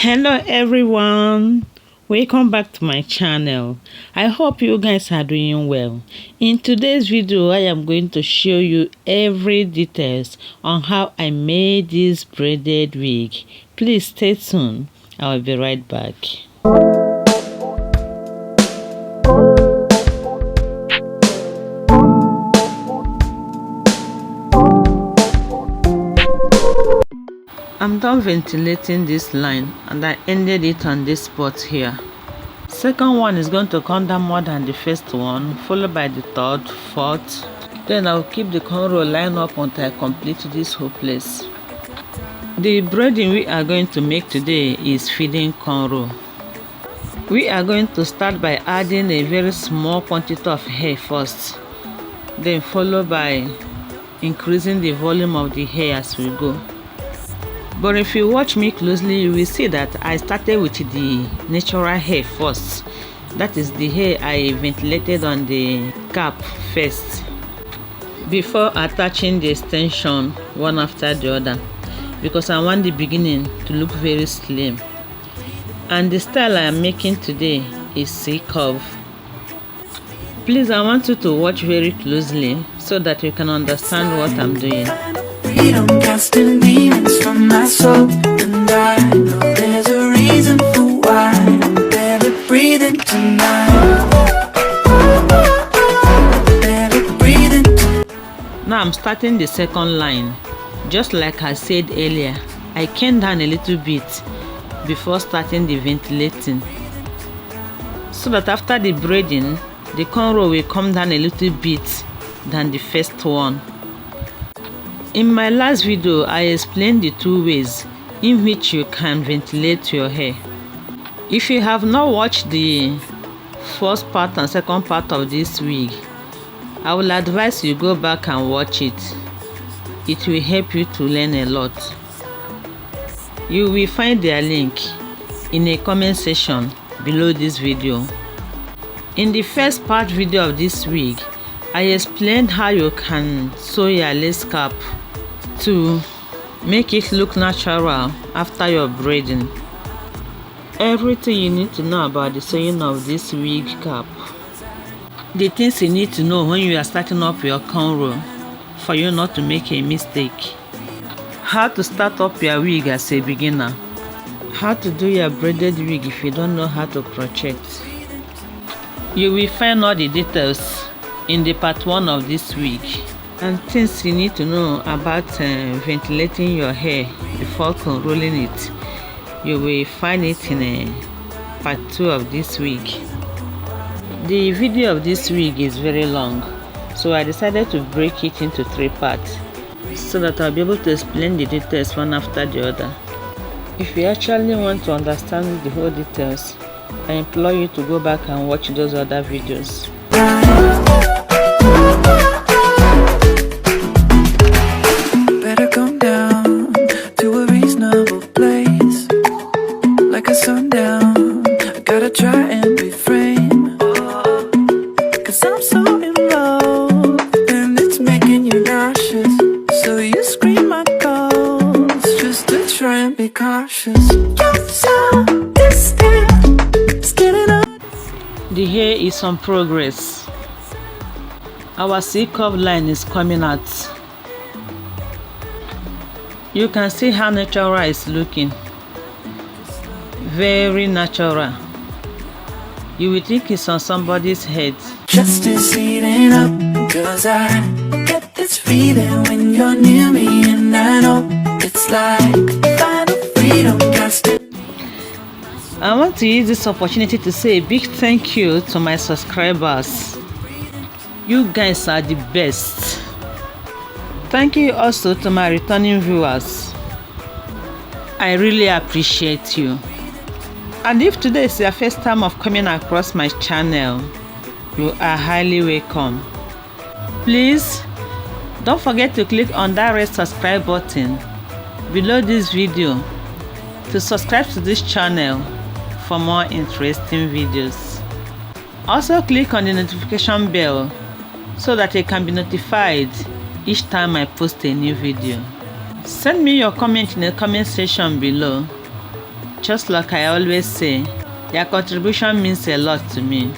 Hello everyone, welcome back to my channel. I hope you guys are doing well. In today's video I am going to show you every details on how I made this braided wig. Please stay tuned. I'll be right back. I'm done ventilating this line and I ended it on this spot here. Second one is going to come down more than the first one, followed by the third, fourth. Then I'll keep the cornrow line up until I complete this whole place. The braiding we are going to make today is feeding cornrow. We are going to start by adding a very small quantity of hair first, then followed by increasing the volume of the hair as we go. But if you watch me closely, you will see that I started with the natural hair first. That is the hair I ventilated on the cap first, before attaching the extension one after the other, because I want the beginning to look very slim. And the style I am making today is C-curve. Please, I want you to watch very closely so that you can understand what I'm doing. Freedom casting demons from my soul, and I know there's a reason for why I'm barely breathing tonight. Barely breathing tonight. Now I'm starting the second line. Just like I said earlier, I came down a little bit before starting the ventilating, so that after the braiding, the cornrow will come down a little bit than the first one. In my last video, I explained the two ways in which you can ventilate your hair. If you have not watched the first part and second part of this wig, I will advise you go back and watch it. It will help you to learn a lot. You will find their link in a comment section below this video. In the first part video of this wig, I explained how you can sew your lace cap to make it look natural after your braiding. Everything you need to know about the sewing of this wig cap. The things you need to know when you are starting up your cornrow for you not to make a mistake. How to start up your wig as a beginner. How to do your braided wig if you don't know how to crochet. You will find all the details in the part 1 of this wig. And things you need to know about ventilating your hair before rolling it, you will find it in part 2 of this wig. The video of this wig is very long, so I decided to break it into 3 parts so that I'll be able to explain the details one after the other. If you actually want to understand the whole details, I implore you to go back and watch those other videos. Sundown, I gotta try and refrain, 'cause I'm so in love, and it's making you nauseous. So you scream my calls just to try and be cautious. You're so distant, it's getting up. The hair is on progress. Our C-curve line is coming out. You can see how natural it's looking. Very natural. You will think it's on somebody's head. Just is heating up, 'cause I get this feeling when you're near me, and I know it's like final freedom casting. I want to use this opportunity to say a big thank you to my subscribers. You guys are the best. Thank you also to my returning viewers. I really appreciate you. And if today is your first time of coming across my channel, you are highly welcome. Please don't forget to click on that red subscribe button below this video to subscribe to this channel for more interesting videos. Also click on the notification bell so that you can be notified each time I post a new video. Send me your comment in the comment section below. Just like I always say, your contribution means a lot to me.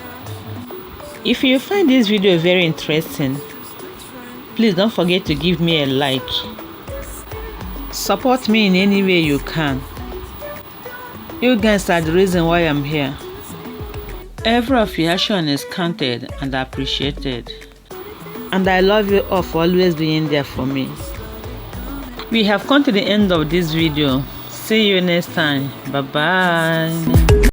If you find this video very interesting, please don't forget to give me a like. Support me in any way you can. You guys are the reason why I'm here. Every of your action is counted and appreciated. And I love you all for always being there for me. We have come to the end of this video. See you next time. Bye bye.